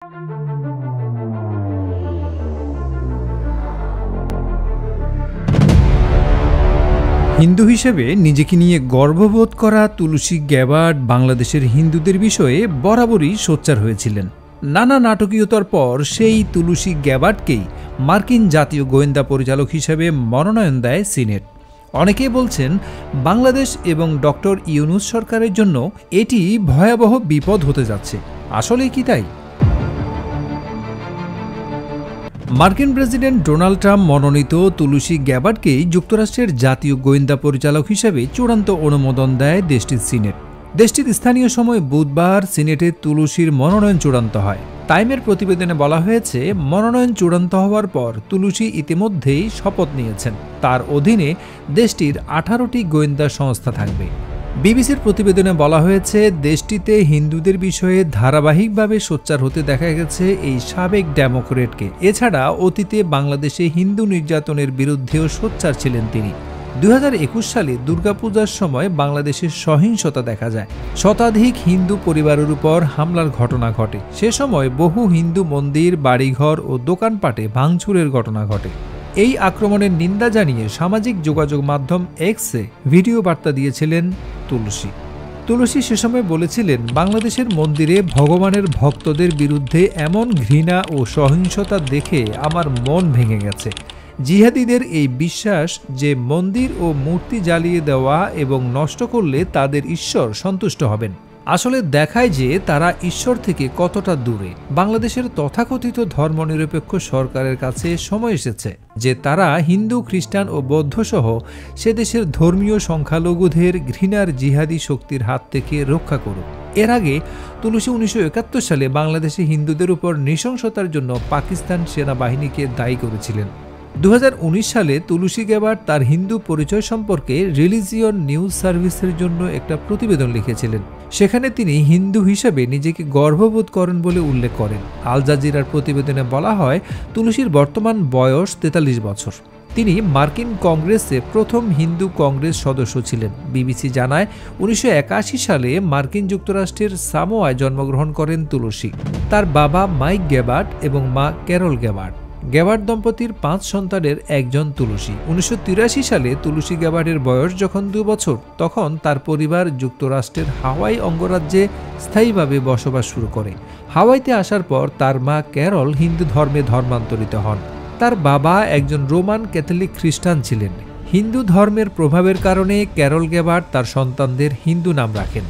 হিন্দু হিসেবে নিজেকে নিয়ে গর্ববোধ করা তুলসী গ্যাবার্ড বাংলাদেশের হিন্দুদের বিষয়ে বরাবরই সোচ্চার হয়েছিলেন। নানা নাটকীয়তার পর সেই তুলসী গ্যাবার্ডকেই মার্কিন জাতীয় গোয়েন্দা পরিচালক হিসেবে মনোনয়ন দেয় সিনেট। অনেকে বলছেন বাংলাদেশ এবং ডক্টর ইউনূস সরকারের জন্য এটি ভয়াবহ বিপদ হতে যাচ্ছে। আসলে কি তাই? মার্কিন প্রেসিডেন্ট ডোনাল্ড ট্রাম্প মনোনীত তুলসী গ্যাবার্ডকেই যুক্তরাষ্ট্রের জাতীয় গোয়েন্দা পরিচালক হিসেবে চূড়ান্ত অনুমোদন দেয় দেশটির সিনেট। দেশটির স্থানীয় সময় বুধবার সিনেটে তুলসীর মনোনয়ন চূড়ান্ত হয়। টাইমের প্রতিবেদনে বলা হয়েছে, মনোনয়ন চূড়ান্ত হওয়ার পর তুলসী ইতিমধ্যেই শপথ নিয়েছেন তার অধীনে দেশটির 18টি গোয়েন্দা সংস্থা থাকবে। বিবিসির প্রতিবেদনে বলা হয়েছে, দেশটিতে হিন্দুদের বিষয়ে ধারাবাহিকভাবে সোচ্চার হতে দেখা গেছে এই সাবেক ডেমোক্রেটকে। এছাড়া অতীতে বাংলাদেশে হিন্দু নির্যাতনের বিরুদ্ধেও সোচ্চার ছিলেন তিনি। 2021 সালে দুর্গাপূজার সময় বাংলাদেশে সহিংসতা দেখা যায়। শতাধিক হিন্দু পরিবারের উপর হামলার ঘটনা ঘটে। সে সময় বহু হিন্দু মন্দির, বাড়িঘর ও দোকানপাটে ভাঙচুরের ঘটনা ঘটে। এই আক্রমণের নিন্দা জানিয়ে সামাজিক যোগাযোগ মাধ্যম এক্সে ভিডিও বার্তা দিয়েছিলেন তুলসী সে সময় বলেছিলেন, বাংলাদেশের মন্দিরে ভগবানের ভক্তদের বিরুদ্ধে এমন ঘৃণা ও সহিংসতা দেখে আমার মন ভেঙে গেছে। জিহাদিদের এই বিশ্বাস যে মন্দির ও মূর্তি জ্বালিয়ে দেওয়া এবং নষ্ট করলে তাদের ঈশ্বর সন্তুষ্ট হবেন, আসলে দেখায় যে তারা ঈশ্বর থেকে কতটা দূরে। বাংলাদেশের তথাকথিত ধর্মনিরপেক্ষ সরকারের কাছে সময় এসেছে যে তারা হিন্দু, খ্রিস্টান ও বৌদ্ধ সহ সে দেশের ধর্মীয় সংখ্যালঘুদের ঘৃণার জিহাদি শক্তির হাত থেকে রক্ষা করুক। এর আগে তুলসী 1971 সালে বাংলাদেশে হিন্দুদের উপর নৃশংসতার জন্য পাকিস্তান সেনাবাহিনীকে দায়ী করেছিলেন। 2019 সালে তুলসী গ্যাবার্ড তার হিন্দু পরিচয় সম্পর্কে রিলিজিয়ন নিউজ সার্ভিসের জন্য একটা প্রতিবেদন লিখেছিলেন। সেখানে তিনি হিন্দু হিসেবে নিজেকে গর্ববোধ করেন বলে উল্লেখ করেন। আল জাজিরার প্রতিবেদনে বলা হয়, তুলসীর বর্তমান বয়স 43 বছর। তিনি মার্কিন কংগ্রেসে প্রথম হিন্দু কংগ্রেস সদস্য ছিলেন। বিবিসি জানায়, 1981 সালে মার্কিন যুক্তরাষ্ট্রের সামোয়ায় জন্মগ্রহণ করেন তুলসী। তার বাবা মাইক গ্যাবার্ড এবং মা ক্যারল গ্যাবার্ড। গ্যাবার্ড দম্পতির 5 সন্তানের একজন তুলসী। 1983 সালে তুলসী গ্যাবার্ডের বয়স যখন 2 বছর, তখন তার পরিবার যুক্তরাষ্ট্রের হাওয়াই অঙ্গরাজ্যে স্থায়ীভাবে বসবাস শুরু করে। হাওয়াইতে আসার পর তার মা ক্যারল হিন্দু ধর্মে ধর্মান্তরিত হন। তার বাবা একজন রোমান ক্যাথলিক খ্রিস্টান ছিলেন। হিন্দু ধর্মের প্রভাবের কারণে ক্যারল গ্যাবার্ড তার সন্তানদের হিন্দু নাম রাখেন।